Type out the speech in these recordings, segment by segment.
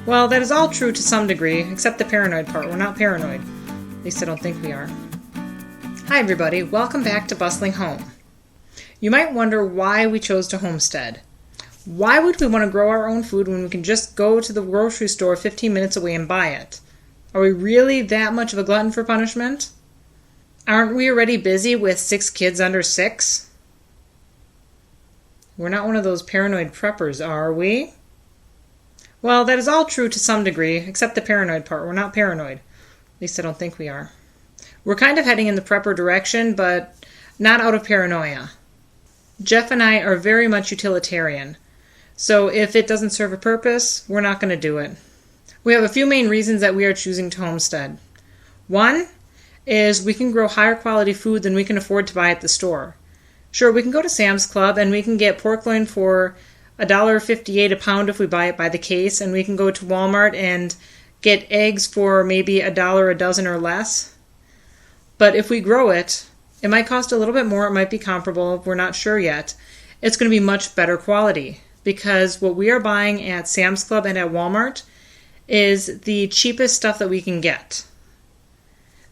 Well, that is all true to some degree, except the paranoid part. We're not paranoid. At least I don't think we are. Hi everybody, welcome back to Bustling Home. You might wonder why we chose to homestead. Why would we want to grow our own food when we can just go to the grocery store 15 minutes away and buy it? Are we really that much of a glutton for punishment? Aren't we already busy with 6 kids under 6? We're not one of those paranoid preppers, are we? Well, that is all true to some degree, except the paranoid part. We're not paranoid. At least I don't think we are. We're kind of heading in the prepper direction, but not out of paranoia. Jeff and I are very much utilitarian. So if it doesn't serve a purpose, we're not going to do it. We have a few main reasons that we are choosing to homestead. One is we can grow higher quality food than we can afford to buy at the store. Sure, we can go to Sam's Club and we can get pork loin for $1.58 a pound if we buy it by the case, and we can go to Walmart and get eggs for maybe $1 a dozen or less. But if we grow it, it might cost a little bit more, it might be comparable, we're not sure yet. It's going to be much better quality because what we are buying at Sam's Club and at Walmart is the cheapest stuff that we can get.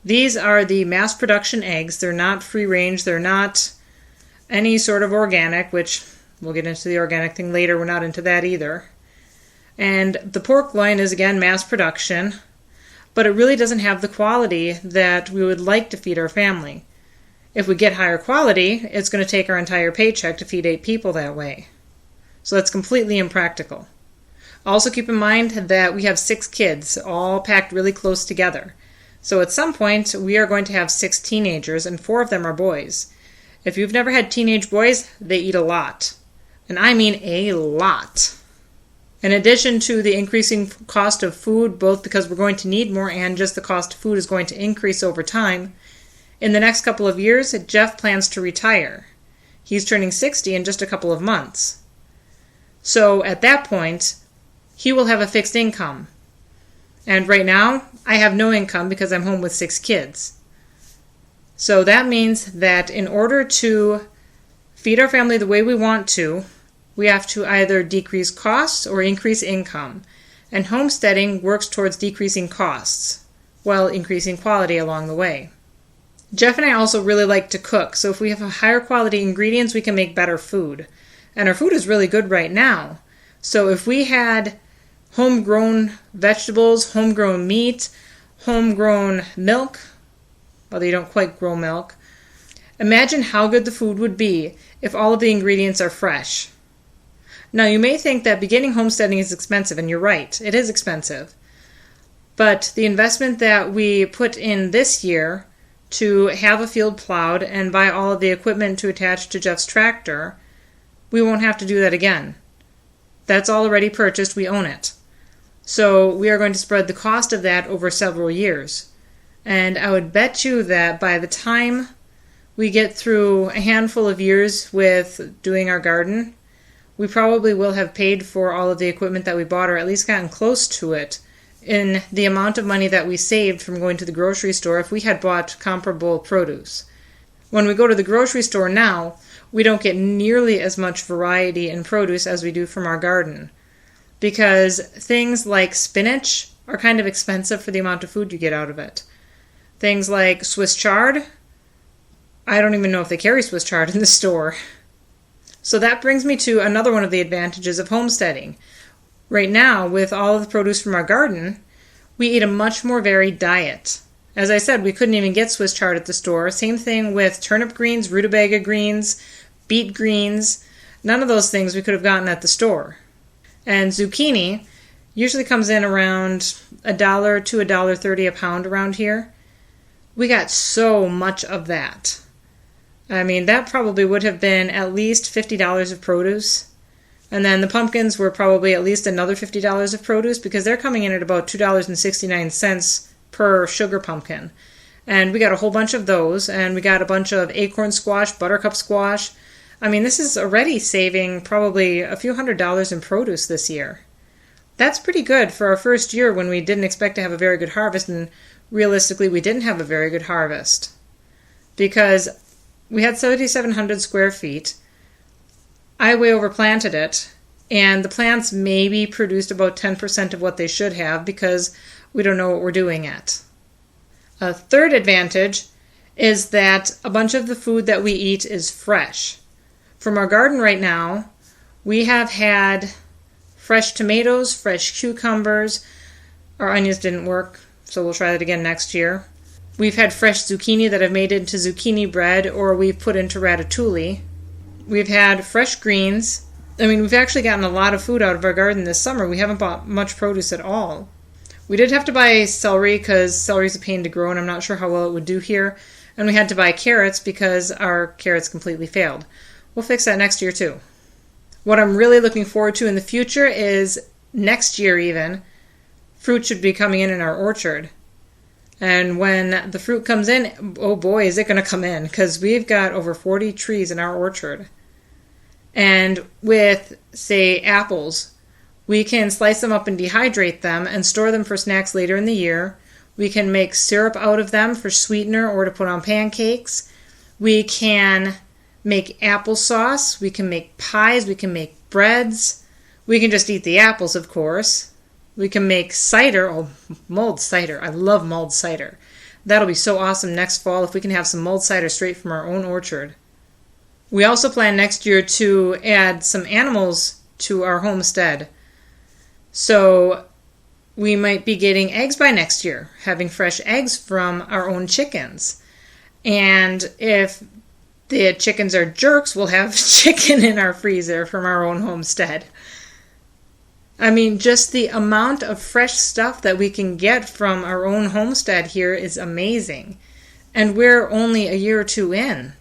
These are the mass production eggs. They're not free range, they're not any sort of organic, which we'll get into the organic thing later. We're not into that either. And the pork loin is, again, mass production, but it really doesn't have the quality that we would like to feed our family. If we get higher quality, it's going to take our entire paycheck to feed 8 people that way. So that's completely impractical. Also keep in mind that we have 6 kids, all packed really close together. So at some point, we are going to have 6 teenagers, and 4 of them are boys. If you've never had teenage boys, they eat a lot. And I mean a lot. In addition to the increasing cost of food, both because we're going to need more and just the cost of food is going to increase over time, in the next couple of years, Jeff plans to retire. He's turning 60 in just a couple of months. So at that point, he will have a fixed income. And right now, I have no income because I'm home with 6 kids. So that means that in order to feed our family the way we want to, we have to either decrease costs or increase income. And homesteading works towards decreasing costs, while increasing quality along the way. Jeff and I also really like to cook, so if we have higher quality ingredients, we can make better food. And our food is really good right now. So if we had homegrown vegetables, homegrown meat, homegrown milk, although you don't quite grow milk, imagine how good the food would be if all of the ingredients are fresh. Now, you may think that beginning homesteading is expensive, and you're right, it is expensive. But the investment that we put in this year to have a field plowed and buy all of the equipment to attach to Jeff's tractor, we won't have to do that again. That's all already purchased, we own it. So we are going to spread the cost of that over several years. And I would bet you that by the time we get through a handful of years with doing our garden, we probably will have paid for all of the equipment that we bought, or at least gotten close to it, in the amount of money that we saved from going to the grocery store if we had bought comparable produce. When we go to the grocery store now, we don't get nearly as much variety in produce as we do from our garden, because things like spinach are kind of expensive for the amount of food you get out of it. Things like Swiss chard, I don't even know if they carry Swiss chard in the store. So that brings me to another one of the advantages of homesteading. Right now, with all of the produce from our garden, we eat a much more varied diet. As I said, we couldn't even get Swiss chard at the store. Same thing with turnip greens, rutabaga greens, beet greens. None of those things we could have gotten at the store. And zucchini usually comes in around $1 to $1.30 a pound around here. We got so much of that. I mean, that probably would have been at least $50 of produce. And then the pumpkins were probably at least another $50 of produce, because they're coming in at about $2.69 per sugar pumpkin. And we got a whole bunch of those, and we got a bunch of acorn squash, buttercup squash. I mean, this is already saving probably a few $100s in produce this year. That's pretty good for our first year when we didn't expect to have a very good harvest, and realistically we didn't have a very good harvest. Because we had 7,700 square feet. I way overplanted it, And the plants maybe produced about 10% of what they should have because we don't know what we're doing yet. A third advantage is that a bunch of the food that we eat is fresh. From our garden right now, we have had fresh tomatoes, fresh cucumbers. Our onions didn't work, so we'll try that again next year. We've had fresh zucchini that I've made into zucchini bread or we've put into ratatouille. We've had fresh greens. We've actually gotten a lot of food out of our garden this summer. We haven't bought much produce at all. We did have to buy celery because celery is a pain to grow and I'm not sure how well it would do here. And we had to buy carrots because our carrots completely failed. We'll fix that next year too. What I'm really looking forward to in the future is next year even, fruit should be coming in our orchard. And when the fruit comes in, oh boy, is it going to come in, because we've got over 40 trees in our orchard. And with, say, apples, we can slice them up and dehydrate them and store them for snacks later in the year. We can make syrup out of them for sweetener or to put on pancakes. We can make applesauce. We can make pies. We can make breads. We can just eat the apples, of course. We can make cider. Oh, mulled cider. I love mulled cider. That'll be so awesome next fall if we can have some mulled cider straight from our own orchard. We also plan next year to add some animals to our homestead. So we might be getting eggs by next year, having fresh eggs from our own chickens. And if the chickens are jerks, we'll have chicken in our freezer from our own homestead. Just the amount of fresh stuff that we can get from our own homestead here is amazing. And we're only a year or two in.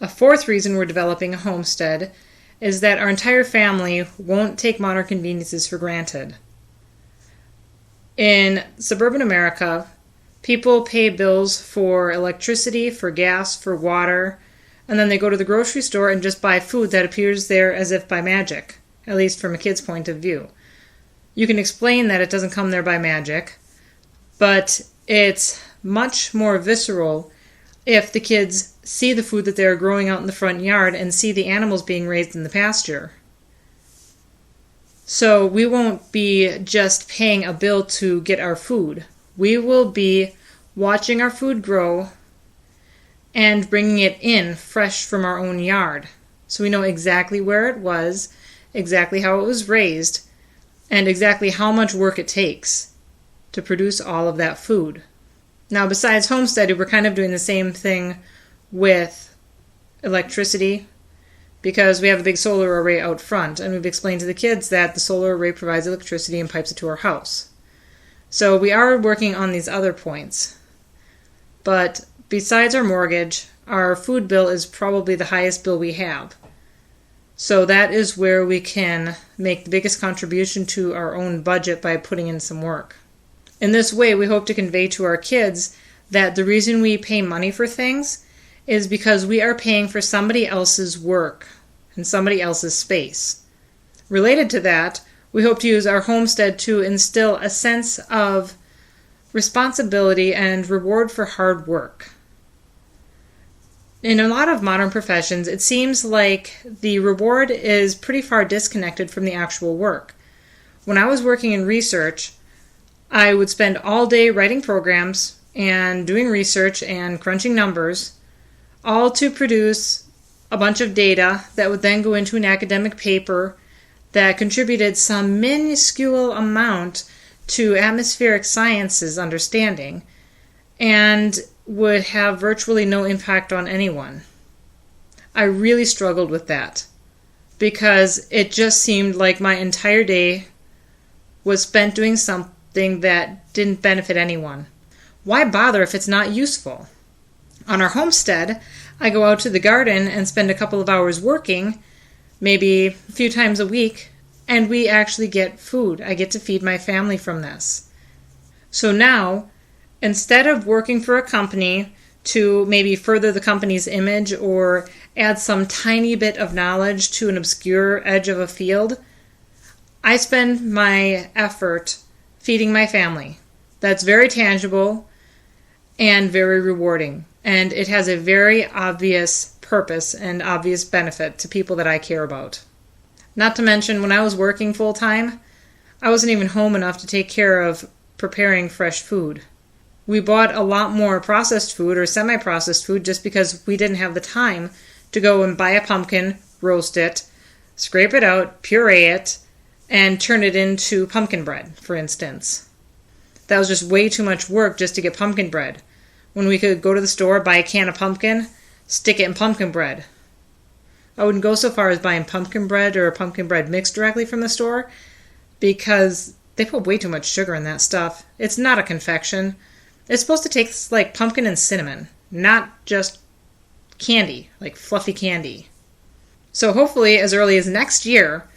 A fourth reason we're developing a homestead is that our entire family won't take modern conveniences for granted. In suburban America, people pay bills for electricity, for gas, for water, and then they go to the grocery store and just buy food that appears there as if by magic, at least from a kid's point of view. You can explain that it doesn't come there by magic, but it's much more visceral if the kids see the food that they're growing out in the front yard and see the animals being raised in the pasture. So we won't be just paying a bill to get our food. We will be watching our food grow and bringing it in fresh from our own yard. So we know exactly where it was, exactly how it was raised, and exactly how much work it takes to produce all of that food. Now, besides homesteading, we're kind of doing the same thing with electricity because we have a big solar array out front, and we've explained to the kids that the solar array provides electricity and pipes it to our house. So we are working on these other points. But besides our mortgage, our food bill is probably the highest bill we have. So that is where we can make the biggest contribution to our own budget by putting in some work. In this way, we hope to convey to our kids that the reason we pay money for things is because we are paying for somebody else's work and somebody else's space. Related to that, we hope to use our homestead to instill a sense of responsibility and reward for hard work. In a lot of modern professions, it seems like the reward is pretty far disconnected from the actual work. When I was working in research, I would spend all day writing programs and doing research and crunching numbers, all to produce a bunch of data that would then go into an academic paper that contributed some minuscule amount to atmospheric sciences understanding and would have virtually no impact on anyone. I really struggled with that because it just seemed like my entire day was spent doing something that didn't benefit anyone. Why bother if it's not useful? On our homestead, I go out to the garden and spend a couple of hours working, maybe a few times a week, and we actually get food. I get to feed my family from this. So now, instead of working for a company to maybe further the company's image or add some tiny bit of knowledge to an obscure edge of a field, I spend my effort feeding my family. That's very tangible and very rewarding. And it has a very obvious purpose and obvious benefit to people that I care about. Not to mention, when I was working full time, I wasn't even home enough to take care of preparing fresh food. We bought a lot more processed food or semi-processed food just because we didn't have the time to go and buy a pumpkin, roast it, scrape it out, puree it, and turn it into pumpkin bread, for instance. That was just way too much work just to get pumpkin bread, when we could go to the store, buy a can of pumpkin, stick it in pumpkin bread. I wouldn't go so far as buying pumpkin bread or pumpkin bread mix directly from the store because they put way too much sugar in that stuff. It's not a confection. It's supposed to taste like pumpkin and cinnamon, not just candy, like fluffy candy. So hopefully as early as next year,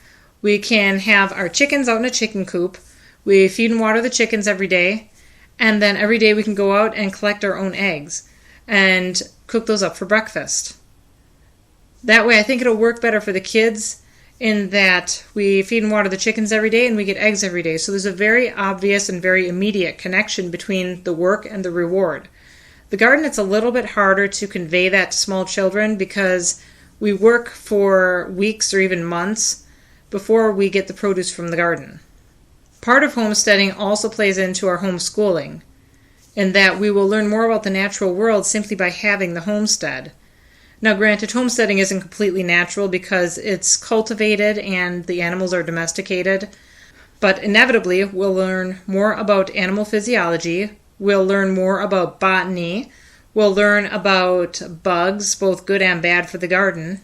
we can have our chickens out in a chicken coop. We feed and water the chickens every day, and then every day we can go out and collect our own eggs and cook those up for breakfast. That way I think it'll work better for the kids in that we feed and water the chickens every day and we get eggs every day. So there's a very obvious and very immediate connection between the work and the reward. The garden, it's a little bit harder to convey that to small children because we work for weeks or even months before we get the produce from the garden. Part of homesteading also plays into our homeschooling, in that we will learn more about the natural world simply by having the homestead. Now, granted, homesteading isn't completely natural because it's cultivated and the animals are domesticated, but inevitably we'll learn more about animal physiology, we'll learn more about botany, we'll learn about bugs, both good and bad for the garden.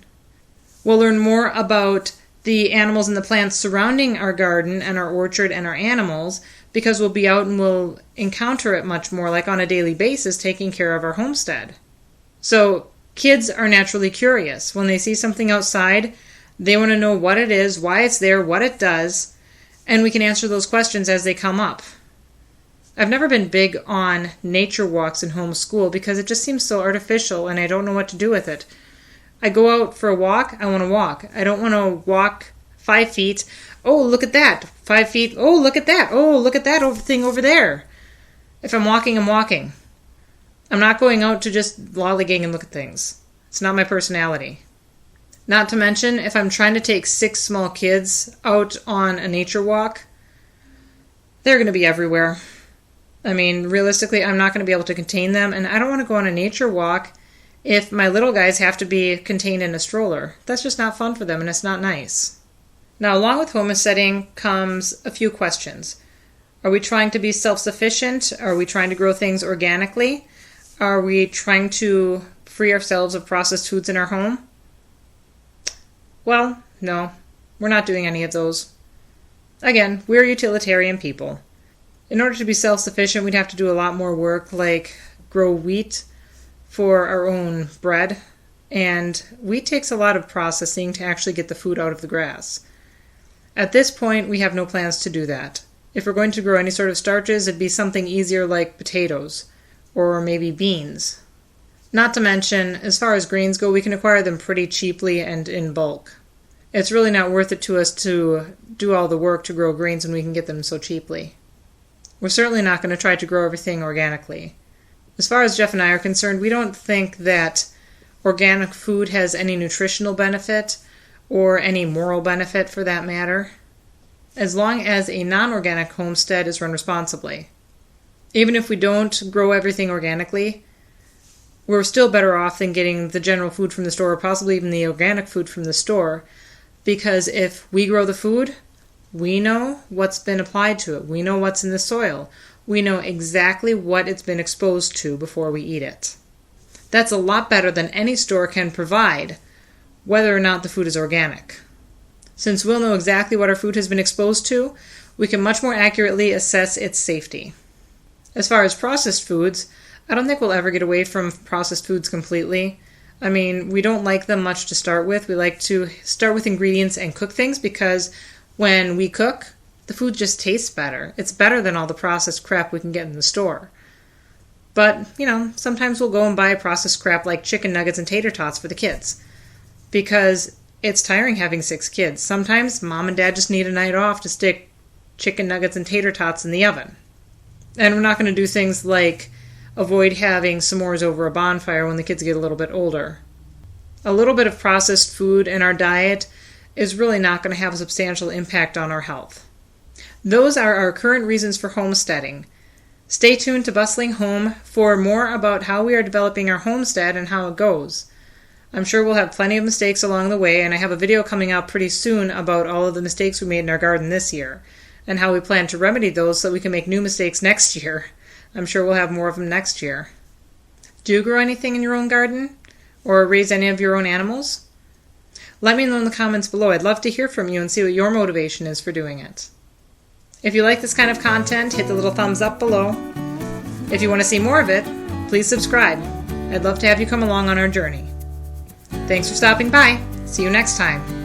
We'll learn more about the animals and the plants surrounding our garden and our orchard and our animals because we'll be out and we'll encounter it much more, like on a daily basis, taking care of our homestead. So kids are naturally curious. When they see something outside, they want to know what it is, why it's there, what it does, and we can answer those questions as they come up. I've never been big on nature walks in homeschool because it just seems so artificial and I don't know what to do with it. I go out for a walk, I want to walk. I don't want to walk 5 feet. Oh, look at that. 5 feet. Oh, look at that. Oh, look at that thing over there. If I'm walking, I'm walking. I'm not going out to just lollygag and look at things. It's not my personality. Not to mention, if I'm trying to take 6 small kids out on a nature walk, they're going to be everywhere. I mean, realistically, I'm not going to be able to contain them, and I don't want to go on a nature walk if my little guys have to be contained in a stroller. That's just not fun for them, and it's not nice. Now, along with homesteading comes a few questions. Are we trying to be self-sufficient? Are we trying to grow things organically? Are we trying to free ourselves of processed foods in our home? Well, no, we're not doing any of those. Again, we're utilitarian people. In order to be self-sufficient, we'd have to do a lot more work, like grow wheat for our own bread. And wheat takes a lot of processing to actually get the food out of the grass. At this point, we have no plans to do that. If we're going to grow any sort of starches, it'd be something easier like potatoes, or maybe beans. Not to mention, as far as grains go, we can acquire them pretty cheaply and in bulk. It's really not worth it to us to do all the work to grow grains when we can get them so cheaply. We're certainly not going to try to grow everything organically. As far as Jeff and I are concerned, we don't think that organic food has any nutritional benefit or any moral benefit for that matter, as long as a non-organic homestead is run responsibly. Even if we don't grow everything organically, we're still better off than getting the general food from the store or possibly even the organic food from the store, because if we grow the food, we know what's been applied to it. We know what's in the soil. We know exactly what it's been exposed to before we eat it. That's a lot better than any store can provide, whether or not the food is organic. Since we'll know exactly what our food has been exposed to, we can much more accurately assess its safety. As far as processed foods, I don't think we'll ever get away from processed foods completely. I mean, we don't like them much to start with. We like to start with ingredients and cook things because when we cook, the food just tastes better. It's better than all the processed crap we can get in the store. But, sometimes we'll go and buy processed crap like chicken nuggets and tater tots for the kids. Because it's tiring having 6 kids. Sometimes mom and dad just need a night off to stick chicken nuggets and tater tots in the oven. And we're not going to do things like avoid having s'mores over a bonfire when the kids get a little bit older. A little bit of processed food in our diet is really not going to have a substantial impact on our health. Those are our current reasons for homesteading. Stay tuned to Bustling Home for more about how we are developing our homestead and how it goes. I'm sure we'll have plenty of mistakes along the way, and I have a video coming out pretty soon about all of the mistakes we made in our garden this year and how we plan to remedy those so that we can make new mistakes next year. I'm sure we'll have more of them next year. Do you grow anything in your own garden? Or raise any of your own animals? Let me know in the comments below. I'd love to hear from you and see what your motivation is for doing it. If you like this kind of content, hit the little thumbs up below. If you want to see more of it, please subscribe. I'd love to have you come along on our journey. Thanks for stopping by. See you next time.